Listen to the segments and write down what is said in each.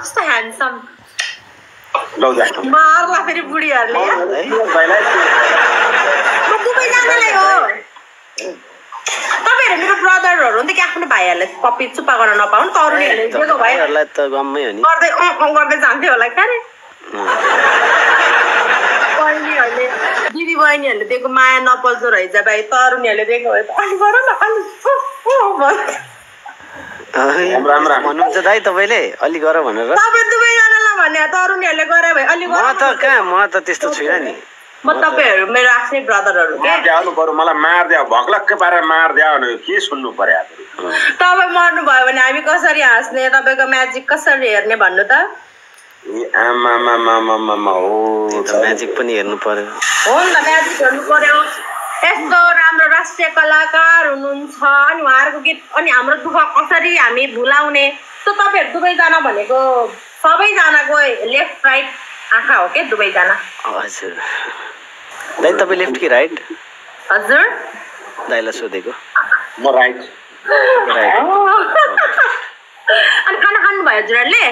कस्तो ह्यान्डसम लौ जा मार्ला फेरि बुढीहरूले म दुवैजनालाई हो तपाईँहरू मेरो ब्रदरहरू हो नि त कि आफ्नो भाइहरूलाई पप्पी चुप्पा गर्न नपाउनु तरुणीहरूले दिएको भाइहरूलाई त गम्मै हो नि गर्दै गर्दै जान्थ्यो होला क्या रे बहिनीहरूले दिदी बहिनीहरूले दिएको माया नपल्दो रहेछ भाइ तरुणीहरूले दिएको भए अलि गर न अलि भन्नुहुन्छ दाइ तपाईँले अलि गर भनेर तपाईँ दुवैजनालाई भने तरुणीहरूले गरे भए अलि गर म त त्यस्तो छुइनँ नि म तपाईँहरू मेरो आफ्नै ब्रदरहरू आउनु पर्यो मलाई मारिदियो भक्लक्कै पारेर मारिदियो भने के सुन्नु पर्यो तपाईँ मर्नु भयो भने हामी कसरी हाँस्ने तपाईँको म्याजिक कसरी हेर्ने भन्नु त म्याजिक पनि हेर्नु पर्यो हो नि त म्याजिक हेर्नु पर्यो यस्तो राम्रो राष्ट्रिय कलाकार हुनुहुन्छ अनि उहाँहरूको गीत अनि हाम्रो दुःख कसरी हामी भुलाउने त तपाईँहरू दुवैजना भनेको सबैजनाको लेफ्ट राइट आँखा हो के दुवैजना हजुर दाइ तपाईँ लेफ्ट कि राइट हजुर दाइलाई सोधेको म राइट अनि खाना खानुभयो हजुरहरूले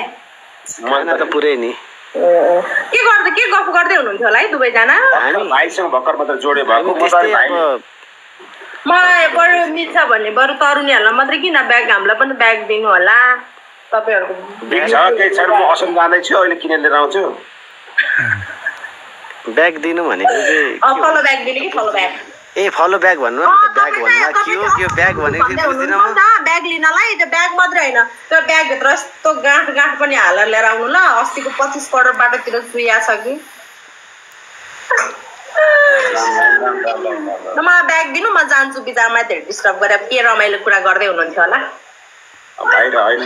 खाना त पुरै नि के गफ गर्दै हुनुहुन्थ्यो होला है दुवैजना भाइसँग भर्खर मात्र जोडे भएको मलाई बरु मिल्छ भने बरु तरुणीहरूलाई मात्रै किन ब्याग हामीलाई पनि ब्याग दिनु होला तपाईँहरूको केही छैन म असम जाँदैछु अहिले किनेर लिएर आउँछु ब्याग दिनु भनेको फलो ब्याग दिने कि फलो ब्याग ए फलो ब्याग भन्नु ब्याग भन्नु के हो त्यो ब्याग भनेको बुझ्दिन म ब्याग लिनलाई त्यो ब्याग मात्रै हैन त्यो ब्याग भित्र यस्तो गाँठ पनि हालेर लिएर आउनु ल अस्तिको 25 करोड बाटोतिर सुइया छ कि मलाई ब्याग दिनु म जान्छु बिचारमा धेरै डिस्टर्ब गरेर के रमाइलो कुरा गर्दै हुनुहुन्थ्यो होला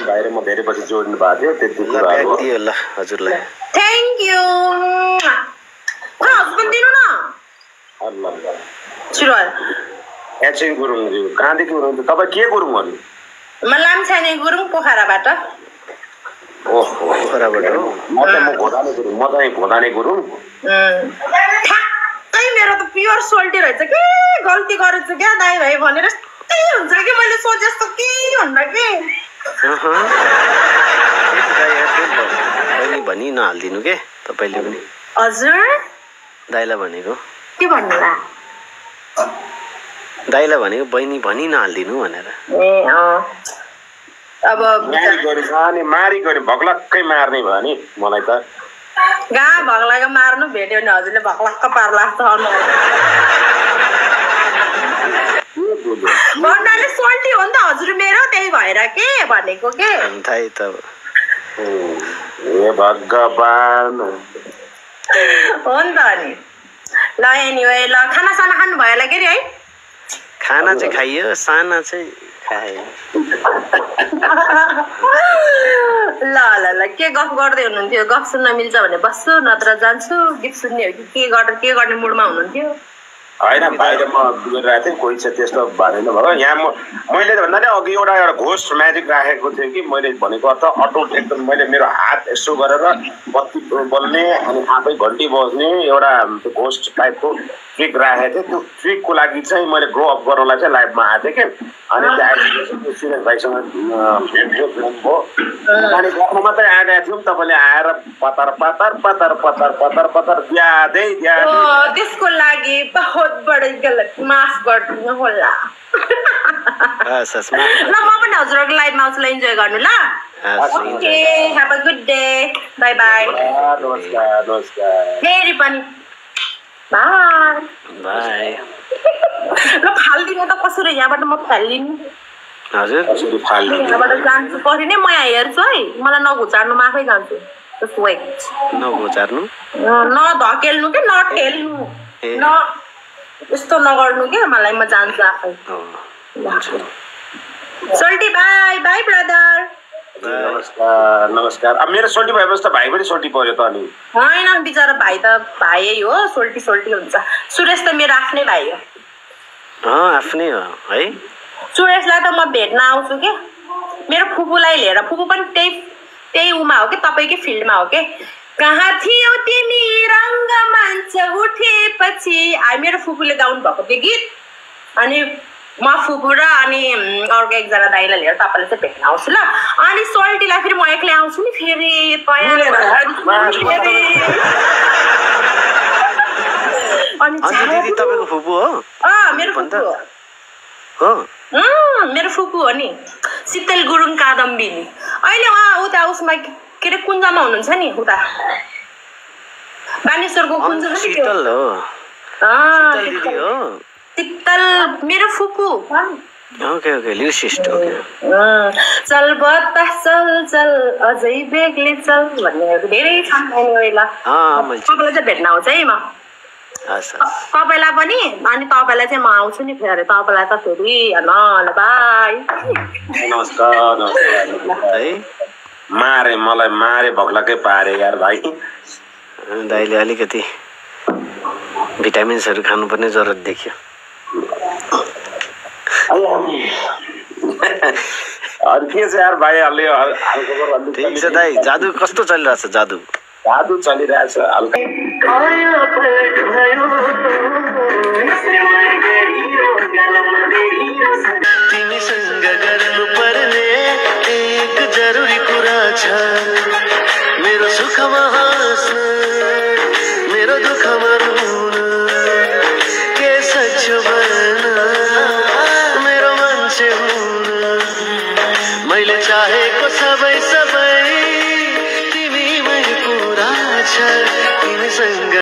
बाहिर म धेरै पछि जोड्नु भएको थियो त्यति कुरा ब्याग दियो ल हजुरलाई थ्यांक यू हस्बेन्ड दिनु न छिरो एचएन गुरुङ कहाँदेखि हुनुहुन्छ तपाईँ के गुरुङ हो नि म लामछाने गुरुङ पोखराबाट ओहो पोखराबाट हो म त घोदाने गुरुङ ठ्याक्कै मेरो त प्योर सोल्टी रहेछ के गल्ती गरेछु क्या दाइ भाइ भनेर यस्तै हुन्छ कि मैले सोचे जस्तो के हुन्न कि भनी नहालिदिनु के तपाईँले पनि हजुर दाइलाई भनेको के भन्नुला दाइलाई भनेको बहिनी भनी नहालिदिनु भनेर ए अब मारी गरे भक्लक्कै मार्ने भयो नि मलाई त गाँ भग्लाको मार्नु भेट्यो भने हजुरले भक्लक्क पार्ला भन्नाले सोल्टी हो नि त हजुर मेरो त्यही भएर के भनेको के थाहै त ए भगवान हो नि त अनि ल एनिवे ल खाना साना खानु भयो होला के रे है खाना चाहिँ खाइयो साना चाहिँ खाए ल ल ल के गफ गर्दै हुनुहुन्थ्यो गफ सुन्न मिल्छ भने बस्छु नत्र जान्छु गीत सुन्ने हो कि के गर्ने मुडमा हुनुहुन्थ्यो होइन बाहिर म बिगरिरहेको थिएँ कोही चाहिँ त्यस्तो भनेन भयो यहाँ मैले भन्नाले अघि एउटा घोस्ट म्याजिक राखेको थिएँ कि मैले भनेको अर्थ अटो एकदम मैले मेरो हात यसो गरेर बत्ती बल्ने अनि आफै घन्टी बज्ने एउटा घोस्ट टाइपको ट्रिक राखेको थिएँ त्यो ट्रिकको लागि चाहिँ मैले ग्रो अप गर्नलाई चाहिँ लाइभमा आएको थिएँ कि अनि त्यो सुरेश भाइसँग भेट भयो अनि गर्नु मात्रै आएका थियौँ तपाईँले आएर पतार पतार पतार पतार पतार पतार द्यादै त्यसको लागि बहुत बडो गलत माफ गर्नु होला ल म पनि हजुरहरूको लाइभमा आउँछु ल इन्जोय गर्नु ल okay have a good day by by फेरि पनि बाई बाई ल फाल्दिनु त कसरी यहाँबाट म फाल्दिनु हजुर यहाँबाट जान्छु पछि नै म यहाँ हेर्छु है मलाई नघुचार्नु म आफै जान्छु नघुचार्नु नधकेल्नु के नठेल्नु न यस्तो नगर्नु के मलाई म जान्छु आफै सोल्टी बाई बाई ब्रदर नमस्कार नमस्कार अब मेरो सोल्टी भएपछि त भाइ पनि सोल्टी पर्यो त अनि होइन बिचरा भाइ त भाइ हो सोल्टी सोल्टी हुन्छ सुरेश त मेरो आफ्नै भाइ हो आफ्नै हो है सुरेशलाई त म भेट्न आउँछु के मेरो फुपूलाई लिएर फुपू पनि त्यही उमा हो कि तपाईँकै फिल्डमा हो के कहाँ थियौ तिमी रङ्गमञ्च उठेपछि मेरो फुपूले गाउनु भएको थियो गीत अनि म फुपू र अनि अर्को एकजना दाइलाई लिएर तपाईँलाई चाहिँ भेट्न आउँछु ल। अनि सोल्टीलाई फेरि म एक्लै आउँछु नि फेरि दिदी तपाईँको फुपू हो? मेरो फुपू हो। मेरो फुपू हो नि, शीतल गुरुङ कादम्बिनी। अहिले उहाँ उता उसमा के अरे कुञ्जमा हुनुहुन्छ नि, उता बानेश्वरको कुञ्जमा नि त्यो। शीतल मेरो फुपू। ओके लिउसिस्ट। चल बता चल अझै बेग्लै चल भन्नेहरू धेरै छन् अहिले। तपाईँलाई चाहिँ भेट्न आउँछ है म, तपाईँलाई पनि। अनि तपाईँलाई चाहिँ म आउँछु नि फेरि, तपाईँलाई त फेरि ल बाई। नमस्कार। मारे मलाई मारे भग्लकै पारे यार भाइ। दाइले अलिकति भिटामिन्सहरू खानुपर्ने जरुरत देखियो। के छ यार भाइ, अलि ठिक छ दाइ। जादु कस्तो चलिरहेछ? जादु चलिरहेछ हल्का। तिमीसँग गर्नुपर्ने एक जरुरी कुरा छ, मेरो सुखमा हाँस्न मेरो दुःखमा रुन, के सक्छु भन्न मेरो मान्छे हुन, मैले चाहेको सबै तिमीमै पुरा छ, तिमीसँग